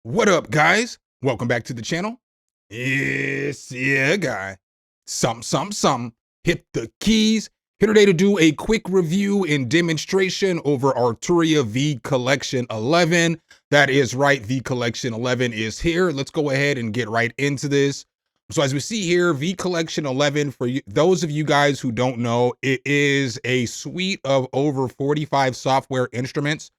What up, guys? Welcome back to the channel. It's your guy. Some. Hit the keys. Here today to do a quick review and demonstration over Arturia V Collection 11. That is right, V Collection 11 is here. Let's go ahead and get right into this. So as we see here, V Collection 11, for those of you guys who don't know, it is a suite of over 45 software instruments.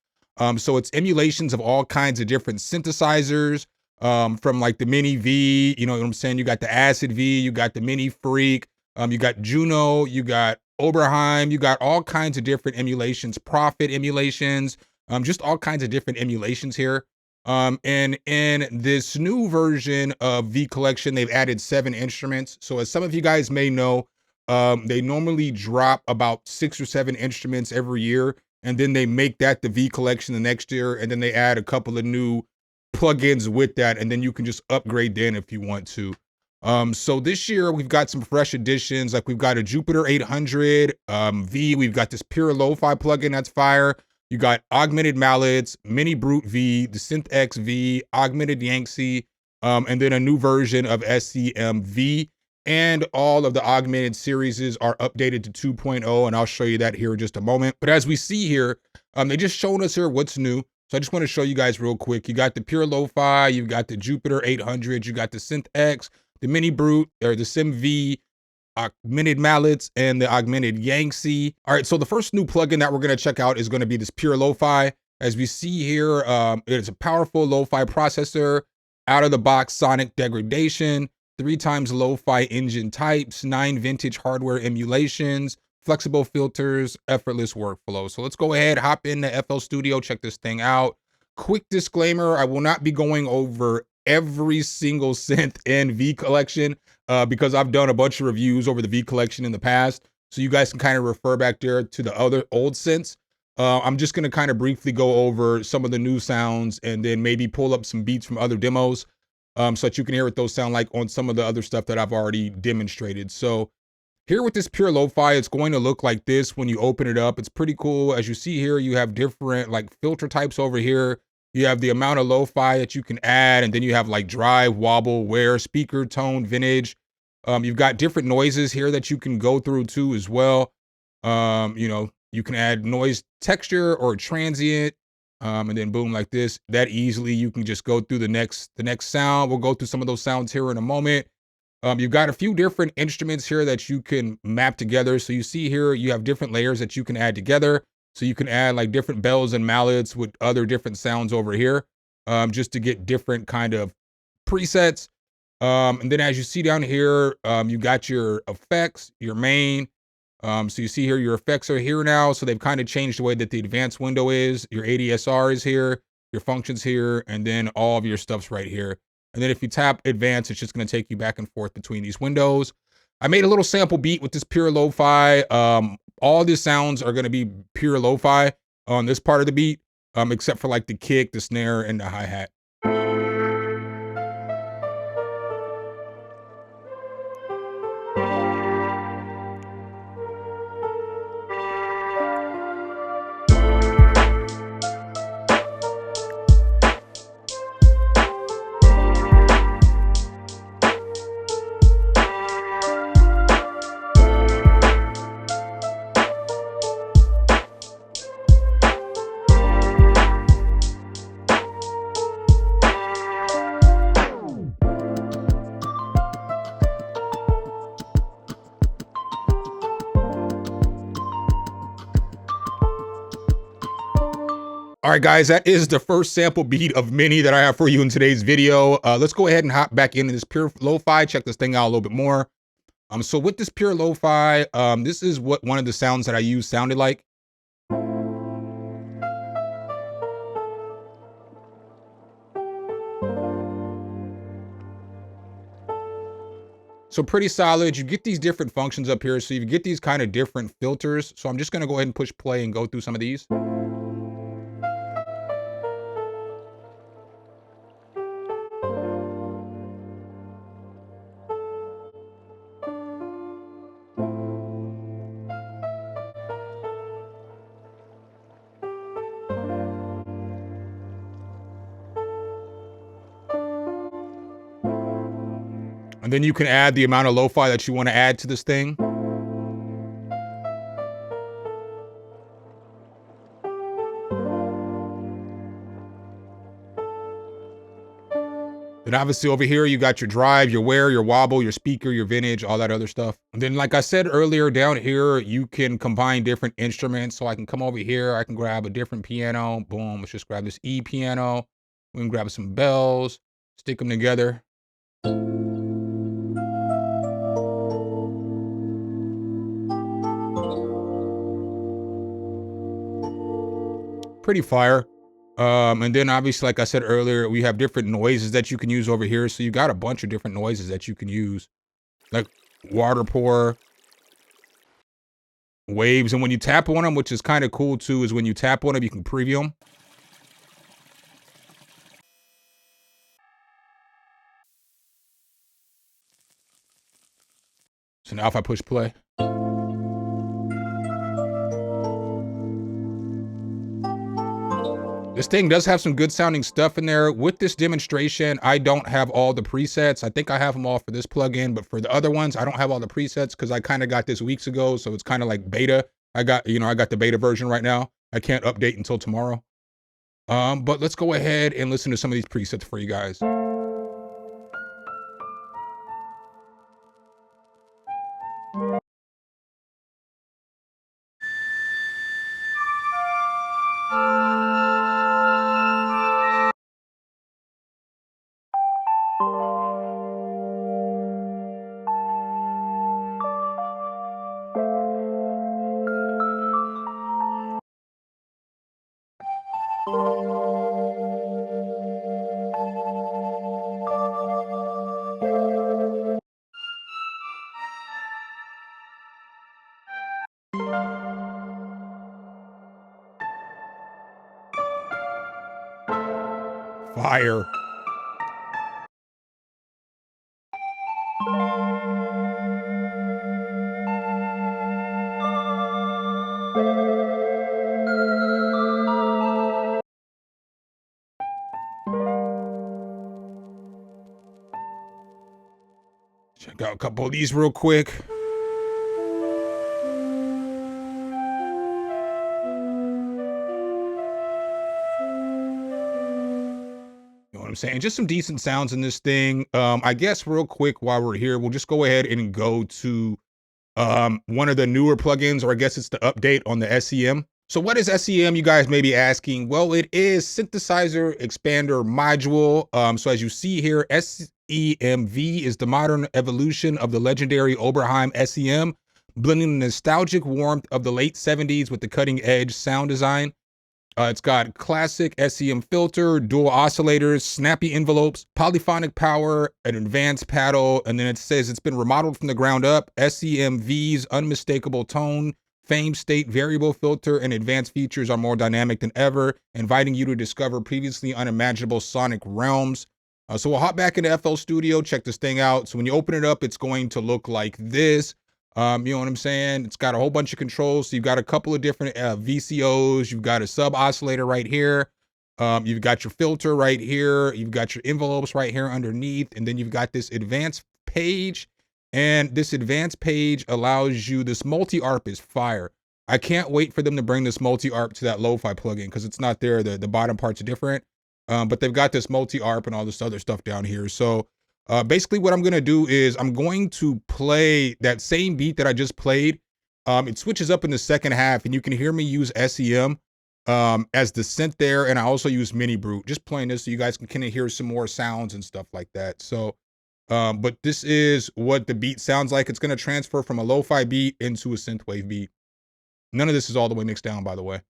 So it's emulations of all kinds of different synthesizers, from like the Mini V, you know what I'm saying? You got the Acid V, you got the Mini Freak, you got Juno, you got Oberheim, you got all kinds of different emulations, Prophet emulations, just all kinds of different emulations here. And in this new version of V Collection, they've added 7 instruments. So as some of you guys may know, they normally drop about 6 or 7 instruments every year, and then they make that the V Collection the next year, and then they add a couple of new plugins with that, and then you can just upgrade then if you want to. So this year we've got some fresh additions, like we've got a Jupiter 800 V, we've got this Pure Lo-Fi plugin that's fire. You got Augmented Mallets, Minibrute V, the Synthx V, Augmented Yangtze, and then a new version of SumnSumnSumn, and all of the augmented series are updated to 2.0, and I'll show you that here in just a moment. But as we see here, they just showing us here what's new. So I just want to show you guys real quick. You got the Pure Lo-Fi, you've got the Jupiter 800, you got the Synthx, the Minibrute, or the Sim V, Augmented Mallets, and the Augmented Yangtze. All right, so the first new plugin that we're going to check out is going to be this Pure Lo-Fi. As we see here, it's a powerful lo-fi processor, out-of-the-box sonic degradation, 3 times lo-fi engine types, 9 vintage hardware emulations, flexible filters, effortless workflow. So let's go ahead, hop into FL Studio, check this thing out. Quick disclaimer, I will not be going over every single synth in V Collection, because I've done a bunch of reviews over the V Collection in the past. So you guys can kind of refer back there to the other old synths. I'm just going to kind of briefly go over some of the new sounds and then maybe pull up some beats from other demos, so that you can hear what those sound like on some of the other stuff that I've already demonstrated. So here with this Pure Lo-Fi, it's going to look like this when you open it up. It's pretty cool. As you see here, you have different like filter types over here. You have the amount of lo-fi that you can add, and then you have like drive, wobble, wear, speaker, tone, vintage. You've got different noises here that you can go through too as well. You know, you can add noise texture or transient, and then boom, like this. That easily you can just go through the next sound. We'll go through some of those sounds here in a moment. You've got a few different instruments here that you can map together. So you see here, you have different layers that you can add together. So you can add like different bells and mallets with other different sounds over here, just to get different kind of presets. And then as you see down here, you got your effects, your main. So you see here, your effects are here now. So they've kind of changed the way that the advanced window is. Your ADSR is here, your functions here, and then all of your stuff's right here. And then if you tap advanced, it's just going to take you back and forth between these windows. I made a little sample beat with this Pure Lo-Fi. All the sounds are going to be Pure Lo-Fi on this part of the beat, except for like the kick, the snare, and the hi-hat. All right, guys, that is the first sample beat of many that I have for you in today's video. Let's go ahead and hop back into this Pure Lo-Fi, check this thing out a little bit more. So with this Pure Lo-Fi, this is what one of the sounds that I used sounded like. So pretty solid. You get these different functions up here. So you get these kind of different filters. So I'm just going to go ahead and push play and go through some of these. And then you can add the amount of lo-fi that you want to add to this thing. Then obviously over here, you got your drive, your wear, your wobble, your speaker, your vintage, all that other stuff. And then like I said earlier, down here, you can combine different instruments. So I can come over here, I can grab a different piano. Boom, let's just grab this E piano. We can grab some bells, stick them together. Pretty fire. And then obviously, like I said earlier, we have different noises that you can use over here. So you got a bunch of different noises that you can use, like water pour, waves. And when you tap on them, which is kind of cool too, is when you tap on them, you can preview them. So now if I push play. This thing does have some good sounding stuff in there. With this demonstration, I don't have all the presets. I think I have them all for this plugin, but for the other ones, I don't have all the presets because I kind of got this weeks ago. So it's kind of like beta. I got the beta version right now. I can't update until tomorrow. But let's go ahead and listen to some of these presets for you guys. Fire. Check out a couple of these real quick. Saying just some decent sounds in this thing. I guess real quick while we're here, we'll just go ahead and go to one of the newer plugins, or I guess it's the update on the SEM. So what is SEM, you guys may be asking? Well, it is Synthesizer Expander Module. So as you see here, SEMV is the modern evolution of the legendary Oberheim SEM, blending the nostalgic warmth of the late 70s with the cutting edge sound design. It's got classic SEM filter, dual oscillators, snappy envelopes, polyphonic power, an advanced paddle, and then it says it's been remodeled from the ground up. SEMV's unmistakable tone, fame state variable filter, and advanced features are more dynamic than ever, inviting you to discover previously unimaginable sonic realms. So we'll hop back into FL Studio, check this thing out. So when you open it up, it's going to look like this. You know what I'm saying? It's got a whole bunch of controls. So you've got a couple of different VCOs. You've got a sub oscillator right here. You've got your filter right here. You've got your envelopes right here underneath. And then you've got this advanced page. And this advanced page allows you, this multi-arp is fire. I can't wait for them to bring this multi-arp to that lo-fi plugin because it's not there. The bottom parts are different. But they've got this multi-arp and all this other stuff down here. So basically what I'm going to do is I'm going to play that same beat that I just played. It switches up in the second half and you can hear me use SEM as the synth there. And I also use Minibrute, just playing this so you guys can kind of hear some more sounds and stuff like that. So, but this is what the beat sounds like. It's going to transfer from a lo-fi beat into a synthwave beat. None of this is all the way mixed down, by the way.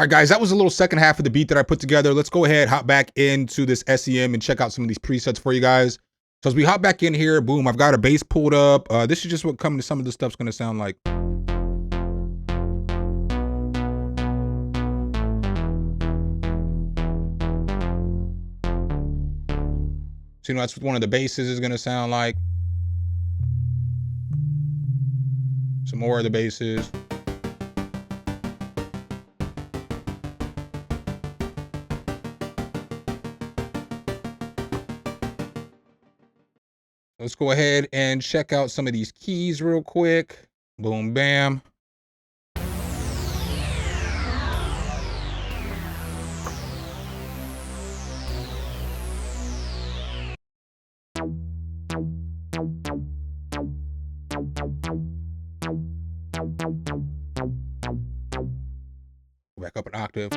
All right, guys, that was a little second half of the beat that I put together. Let's go ahead, hop back into this SEM and check out some of these presets for you guys. So as we hop back in here, boom, I've got a bass pulled up. This is just what coming to some of the stuff's gonna sound like. So, you know, that's what one of the basses is gonna sound like. Some more of the basses. Let's go ahead and check out some of these keys real quick. Boom, bam. Back up an octave.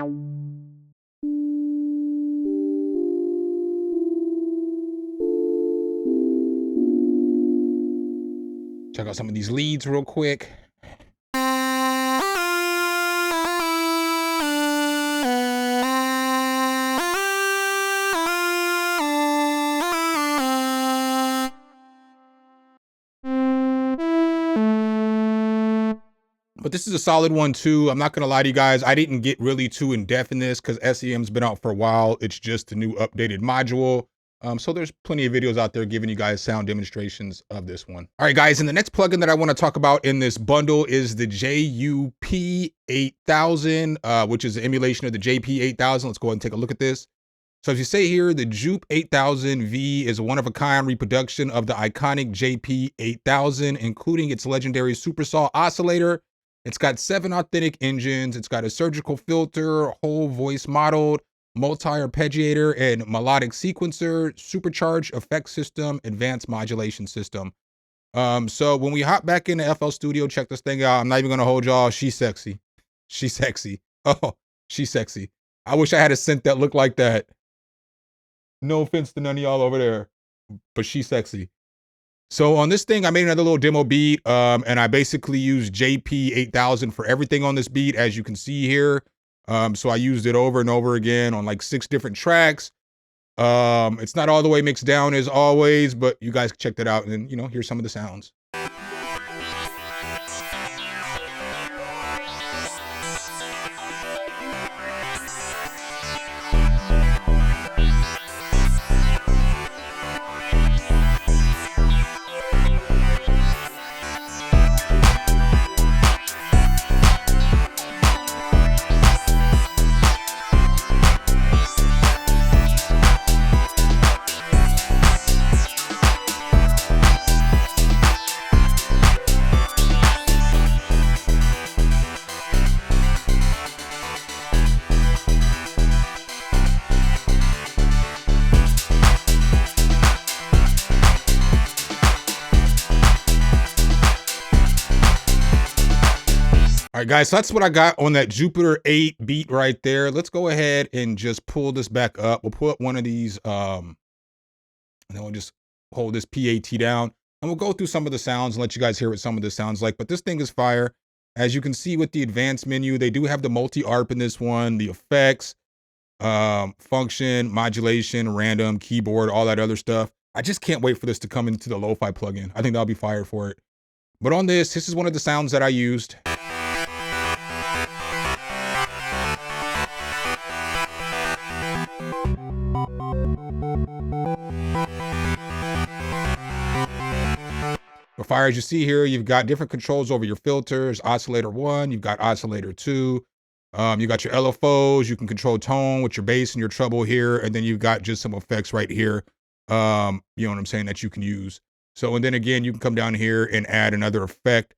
Check out some of these leads real quick. But this is a solid one too. I'm not gonna lie to you guys. I didn't get really too in depth in this because SEM's been out for a while. It's just a new updated module. So there's plenty of videos out there giving you guys sound demonstrations of this one. All right, guys, and the next plugin that I want to talk about in this bundle is the JUP 8000, which is an emulation of the JP 8000. Let's go ahead and take a look at this. So as you say here, the JUP 8000 V is a one-of-a-kind reproduction of the iconic JP 8000, including its legendary Super Saw oscillator. It's got 7 authentic engines. It's got a surgical filter, whole voice modeled, multi-arpeggiator and melodic sequencer, supercharged effect system, advanced modulation system. So when we hop back into FL Studio, check this thing out. I'm not even gonna hold y'all. She's sexy. She's sexy. Oh, she's sexy. I wish I had a synth that looked like that. No offense to none of y'all over there, but she's sexy. So on this thing, I made another little demo beat, and I basically used JP 8000 for everything on this beat, as you can see here. So I used it over and over again on like 6 different tracks. It's not all the way mixed down as always, but you guys can check that out and, you know, here's some of the sounds. All right, guys, so that's what I got on that Jupiter 8 beat right there. Let's go ahead and just pull this back up. We'll pull up one of these, and then we'll just hold this PAT down, and we'll go through some of the sounds and let you guys hear what some of this sounds like. But this thing is fire. As you can see with the advanced menu, they do have the multi-arp in this one, the effects, function, modulation, random, keyboard, all that other stuff. I just can't wait for this to come into the Lofi plugin. I think that'll be fire for it. But on this is one of the sounds that I used. But fire, as you see here, you've got different controls over your filters, oscillator 1, you've got oscillator 2, you got your LFOs, you can control tone with your bass and your treble here, and then you've got just some effects right here, you know what I'm saying, that you can use. So, and then again, you can come down here and add another effect.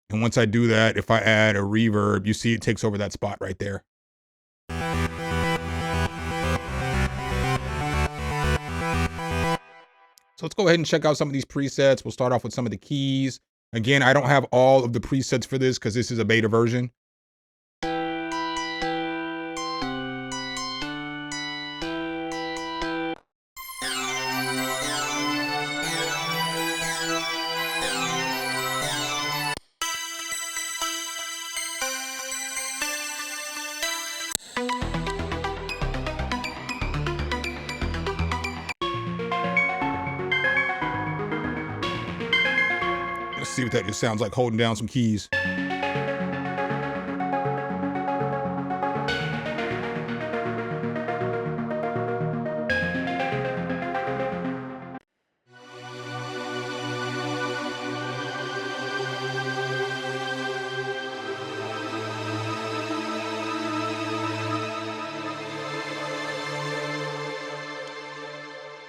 And once I do that, if I add a reverb, you see it takes over that spot right there. So let's go ahead and check out some of these presets. We'll start off with some of the keys. Again, I don't have all of the presets for this because this is a beta version. Let's see what that just sounds like holding down some keys.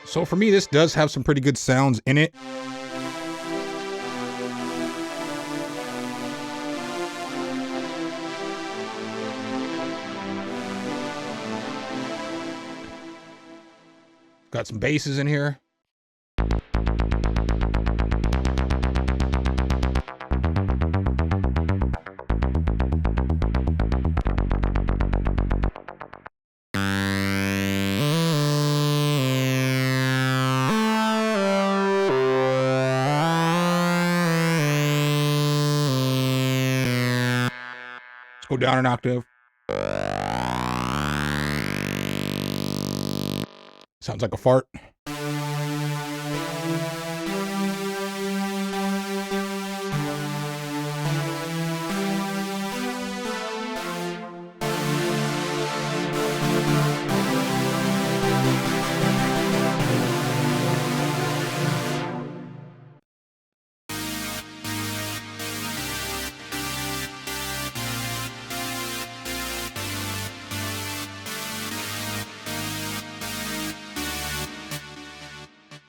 So for me, this does have some pretty good sounds in it. Got some basses in here. Let's go down an octave. Sounds like a fart.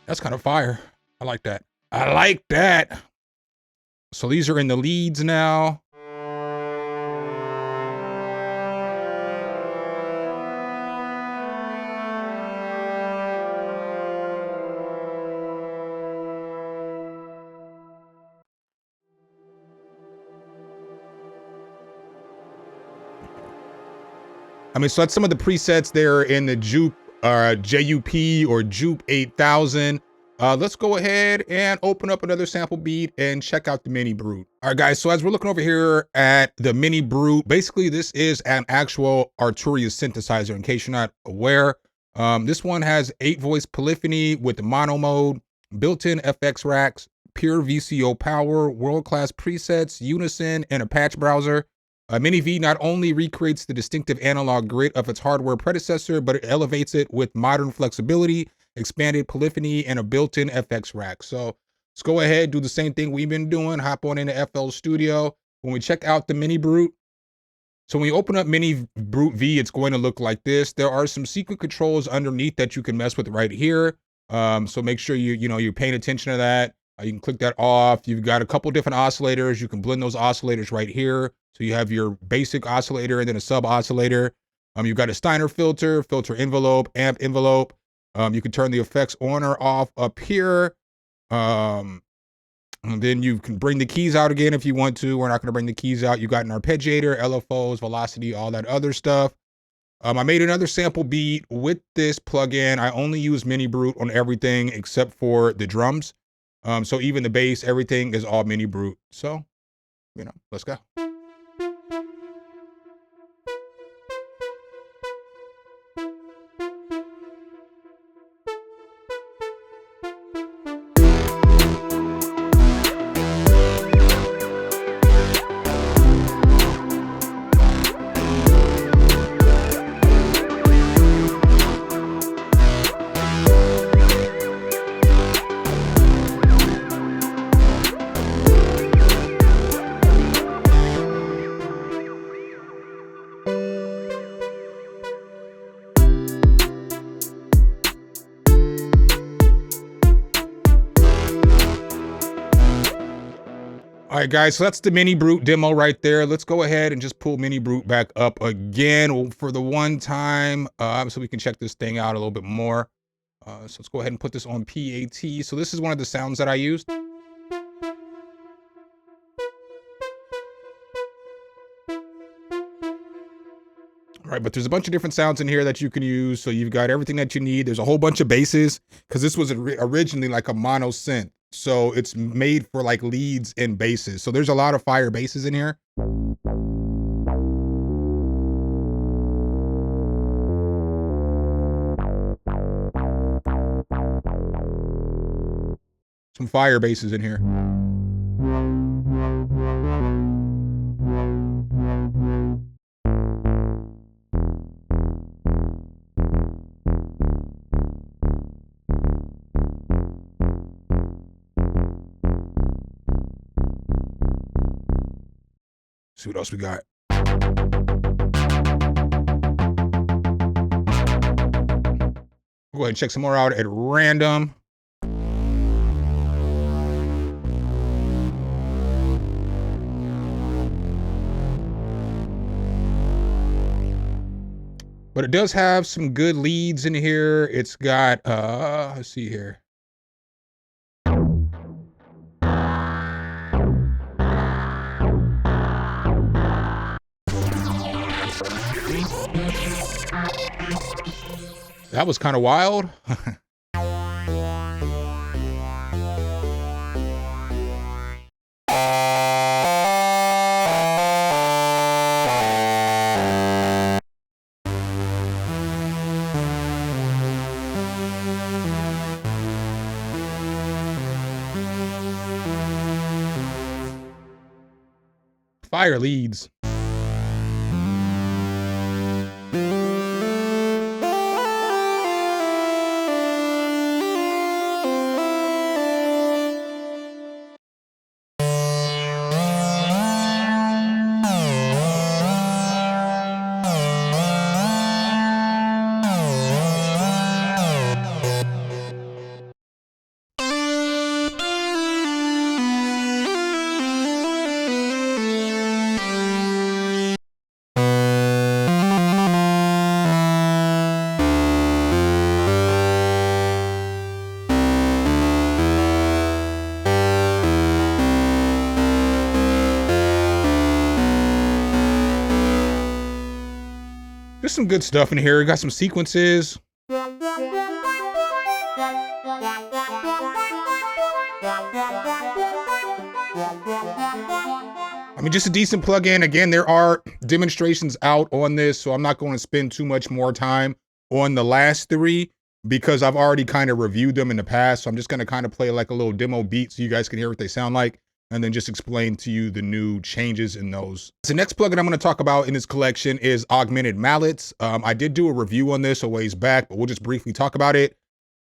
That's kind of fire. I like that. I like that. So these are in the leads now. I mean, so that's some of the presets there in the Juke JUP or Jupe 8000. Let's go ahead and open up another sample beat and check out the Minibrute. All right, guys, so as we're looking over here at the Minibrute, basically this is an actual Arturia synthesizer, in case you're not aware. This one has 8-voice polyphony with the mono mode, built-in FX racks, pure VCO power, world-class presets, unison, and a patch browser. Mini V not only recreates the distinctive analog grit of its hardware predecessor, but it elevates it with modern flexibility, expanded polyphony, and a built-in FX rack. So let's go ahead, do the same thing we've been doing, hop on into FL Studio. When we check out the Minibrute, so when you open up Minibrute V, it's going to look like this. There are some secret controls underneath that you can mess with right here. So make sure you're paying attention to that. You can click that off. You've got a couple different oscillators. You can blend those oscillators right here. So you have your basic oscillator and then a sub oscillator. You've got a Steiner filter, filter envelope, amp envelope. You can turn the effects on or off up here. And then you can bring the keys out again if you want to. We're not going to bring the keys out. You got an arpeggiator, LFOs, velocity, all that other stuff. I made another sample beat with this plugin. I only use Minibrute on everything except for the drums. So even the bass, everything is all Minibrute. So, let's go. All right, guys, so that's the Minibrute demo right there. Let's go ahead and just pull Minibrute back up again for the one time so we can check this thing out a little bit more. So let's go ahead and put this on PAT. So this is one of the sounds that I used. All right, but there's a bunch of different sounds in here that you can use. So you've got everything that you need. There's a whole bunch of basses because this was originally like a mono synth. So it's made for like leads and basses. So there's a lot of fire basses in here. Some fire basses in here. See what else we got. We'll go ahead and check some more out at random. But it does have some good leads in here. It's got, let's see here. That was kind of wild. Fire leads. There's some good stuff in here. Got some sequences. I mean, just a decent plugin. Again, there are demonstrations out on this, so I'm not going to spend too much more time on the last three because I've already kind of reviewed them in the past. So I'm just going to kind of play like a little demo beat so you guys can hear what they sound like, and then just explain to you the new changes in those. The next plugin I'm going to talk about in this collection is Augmented Mallets. I did do a review on this a ways back, but we'll just briefly talk about it.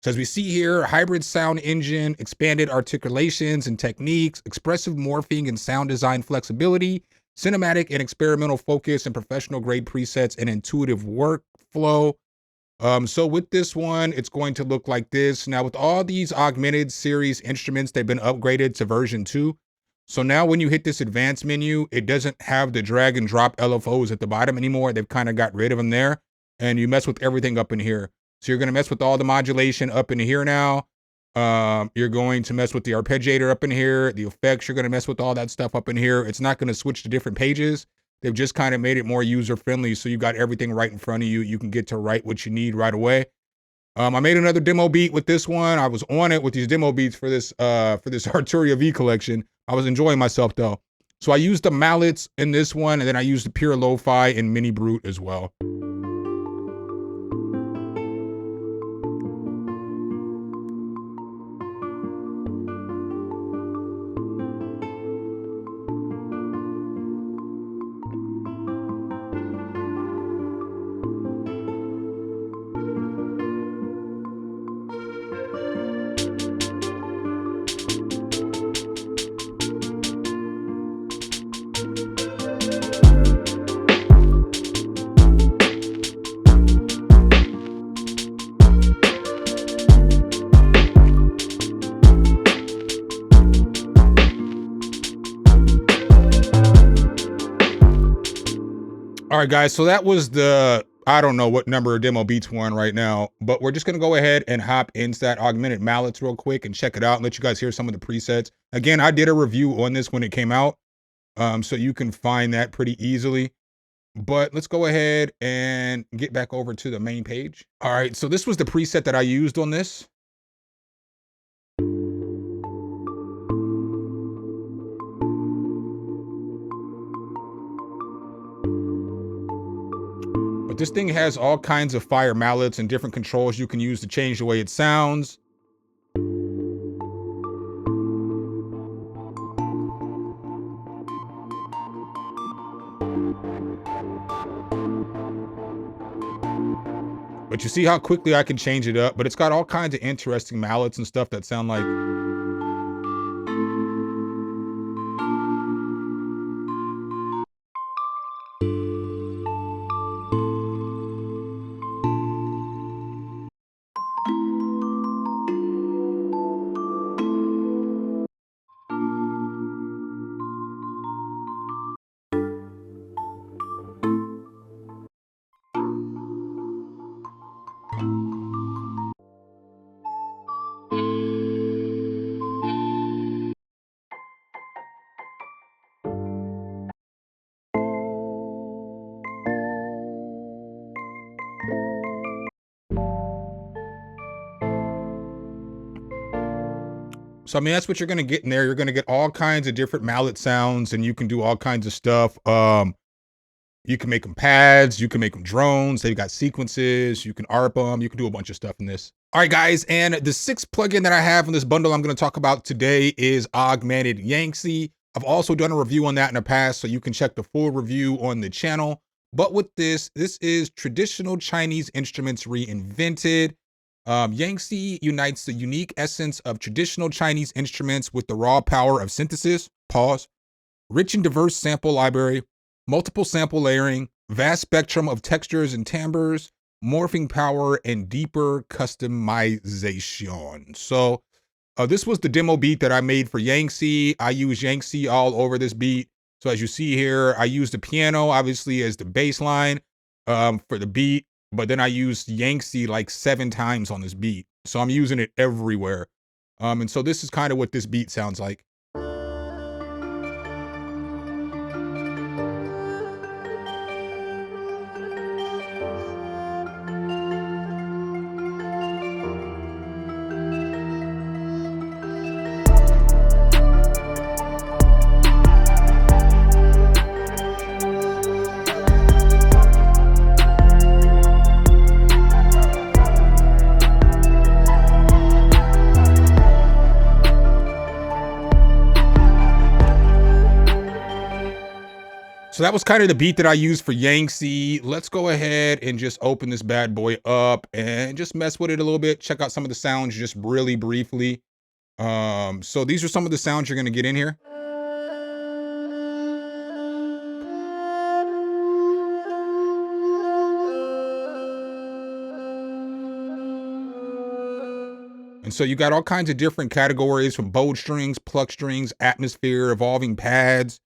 So as we see here, hybrid sound engine, expanded articulations and techniques, expressive morphing and sound design flexibility, cinematic and experimental focus and professional grade presets and intuitive workflow. So with this one, it's going to look like this. Now with all these Augmented series instruments, they've been upgraded to version 2. So now when you hit this advanced menu, it doesn't have the drag and drop LFOs at the bottom anymore. They've kind of got rid of them there, and you mess with everything up in here. So you're going to mess with all the modulation up in here now. You're going to mess with the arpeggiator up in here, the effects. You're going to mess with all that stuff up in here. It's not going to switch to different pages. They've just kind of made it more user-friendly, so you got everything right in front of you. You can get to write what you need right away. I made another demo beat with this one. I was on it with these demo beats for this Arturia V collection. I was enjoying myself though. So I used the mallets in this one, and then I used the pure Lofi and Minibrute as well. All right, guys, so that was the, I don't know what number of demo beats we're on right now, but we're just going to go ahead and hop into that Augmented Mallets real quick and check it out and let you guys hear some of the presets. Again, I did a review on this when it came out, so you can find that pretty easily. But let's go ahead and get back over to the main page. All right, so this was the preset that I used on this. But this thing has all kinds of fire mallets and different controls you can use to change the way it sounds. But you see how quickly I can change it up, but it's got all kinds of interesting mallets and stuff that sound like. So, I mean, that's what you're going to get in there. You're going to get all kinds of different mallet sounds, and you can do all kinds of stuff. You can make them pads, you can make them drones, they've got sequences, you can ARP them, you can do a bunch of stuff in this. All right, guys, and the sixth plugin that I have in this bundle I'm gonna talk about today is Augmented Yangtze. I've also done a review on that in the past, so you can check the full review on the channel. But with this is traditional Chinese instruments reinvented. Yangtze unites the unique essence of traditional Chinese instruments with the raw power of synthesis, rich and diverse sample library, multiple sample layering, vast spectrum of textures and timbres, morphing power, and deeper customization. So this was the demo beat that I made for Yangtze. I use Yangtze all over this beat. So as you see here, I use the piano obviously as the bass line for the beat, but then I used Yangtze like 7 times on this beat. So I'm using it everywhere. And so this is kind of what this beat sounds like. So that was kind of the beat that I used for Yangtze. Let's go ahead and just open this bad boy up and just mess with it a little bit. Check out some of the sounds just really briefly. So these are some of the sounds you're gonna get in here. And so you got all kinds of different categories from bowed strings, pluck strings, atmosphere, evolving pads.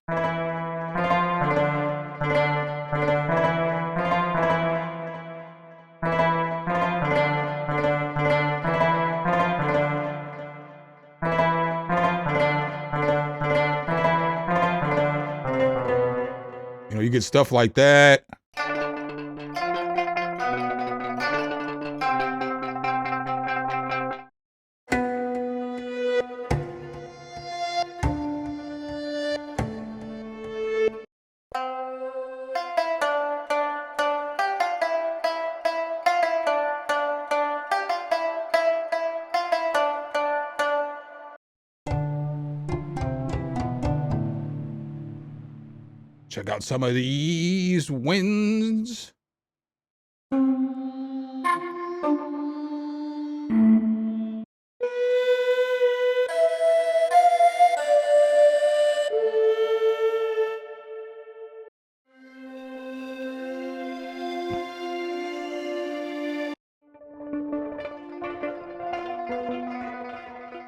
You know, you get stuff like that. Check out some of these winds.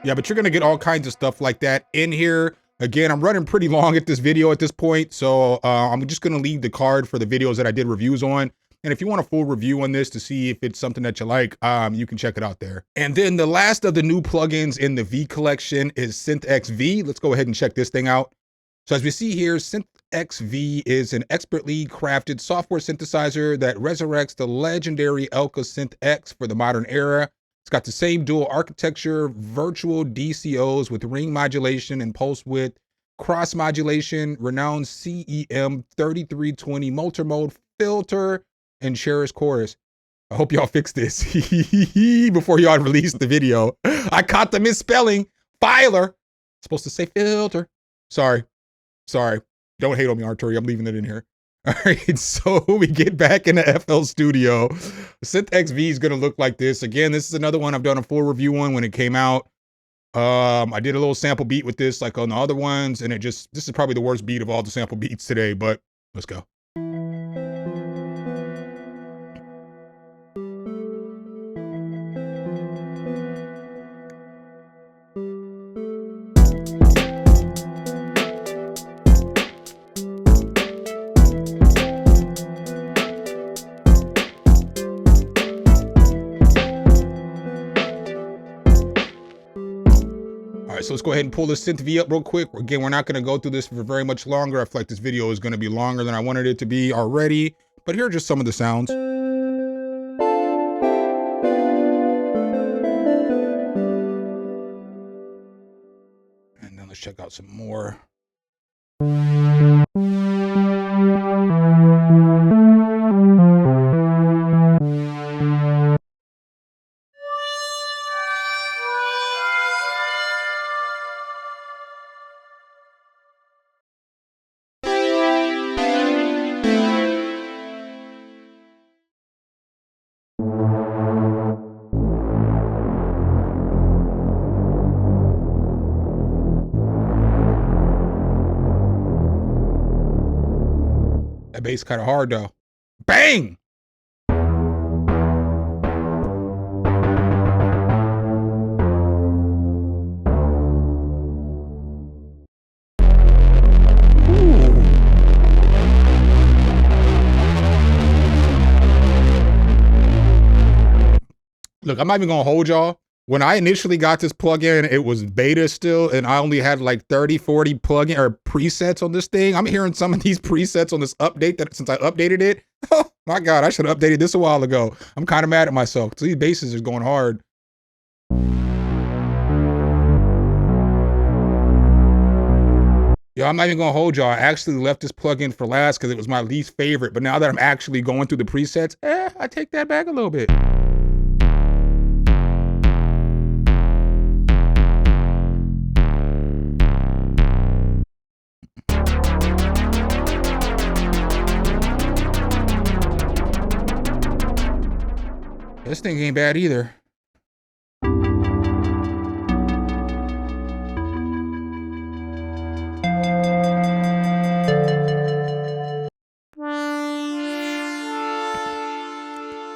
Yeah, but you're gonna get all kinds of stuff like that in here. Again, I'm running pretty long at this video at this point, so I'm just gonna leave the card for the videos that I did reviews on. And if you want a full review on this to see if it's something that you like, you can check it out there. And then the last of the new plugins in the V collection is Synthx V. Let's go ahead and check this thing out. So as we see here, Synthx V is an expertly crafted software synthesizer that resurrects the legendary Elka Synthx for the modern era. It's got the same dual architecture, virtual DCOs with ring modulation and pulse width, cross modulation, renowned CEM 3320 multi-mode filter, and cherished chorus. I hope y'all fix this before y'all release the video. I caught the misspelling. Filer. Supposed to say filter. Sorry. Don't hate on me, Arturia. I'm leaving it in here. All right, so we get back in the FL Studio. Synthx V is gonna look like this. Again, this is another one I've done a full review on when it came out. I did a little sample beat with this like on the other ones, and this is probably the worst beat of all the sample beats today, but let's go. So let's go ahead and pull this Synth V up real quick. Again, we're not going to go through this for very much longer. I feel like this video is going to be longer than I wanted it to be already, but here are just some of the sounds. check out some more. That bass kind of hard though. Bang! Look, I'm not even gonna hold y'all. When I initially got this plugin, it was beta still, and I only had like 30, 40 plugin or presets on this thing. I'm hearing some of these presets on this update that since I updated it. Oh my God, I should have updated this a while ago. I'm kind of mad at myself because these basses are going hard. Yo, I'm not even gonna hold y'all. I actually left this plugin for last because it was my least favorite. But now that I'm actually going through the presets, I take that back a little bit. This thing ain't bad either.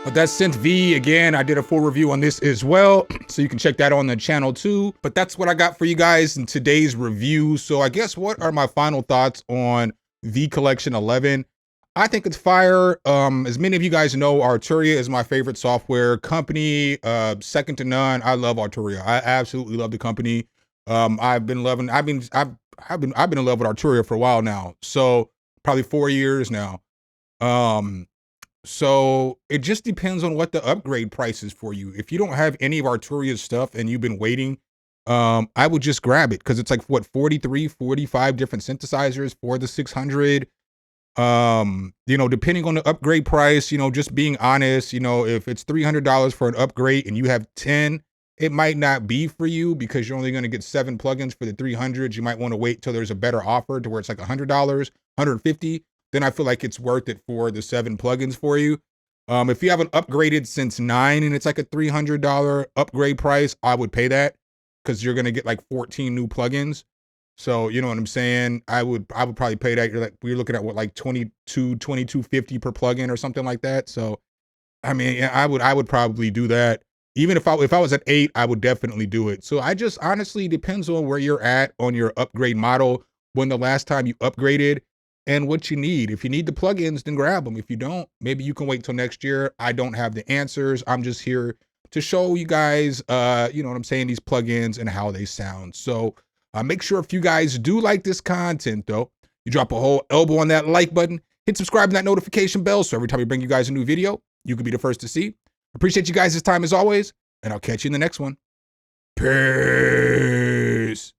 But that's Synth V. Again, I did a full review on this as well, so you can check that on the channel too. But that's what I got for you guys in today's review. So I guess what are my final thoughts on V Collection 11? I think it's fire. As many of you guys know, Arturia is my favorite software company, second to none. I love Arturia. I absolutely love the company. I've been in love with Arturia for a while now. So probably 4 years now. So it just depends on what the upgrade price is for you. If you don't have any of Arturia's stuff and you've been waiting, I would just grab it because it's like what 43, 45 different synthesizers for the 600. You know, depending on the upgrade price, you know, just being honest, you know, if it's $300 for an upgrade and you have 10, it might not be for you because you're only going to get 7 plugins for the 300s. You might want to wait till there's a better offer to where it's like $100, $150. Then I feel like it's worth it for the 7 plugins for you. If you haven't upgraded since 9 and it's like a $300 upgrade price, I would pay that because you're going to get like 14 new plugins. So, you know what I'm saying? I would probably pay that. We're looking at what, like $22.50 per plugin or something like that. So, I mean, I would probably do that. Even if I was at 8, I would definitely do it. So I just honestly depends on where you're at on your upgrade model, when the last time you upgraded, and what you need. If you need the plugins, then grab them. If you don't, maybe you can wait till next year. I don't have the answers. I'm just here to show you guys, you know what I'm saying, these plugins and how they sound. So make sure if you guys do like this content, though, you drop a whole elbow on that like button, hit subscribe and that notification bell so every time we bring you guys a new video, you can be the first to see. Appreciate you guys' time as always, and I'll catch you in the next one. Peace.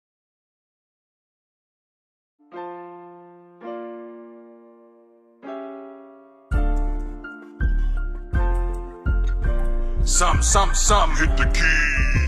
Some, hit the keys.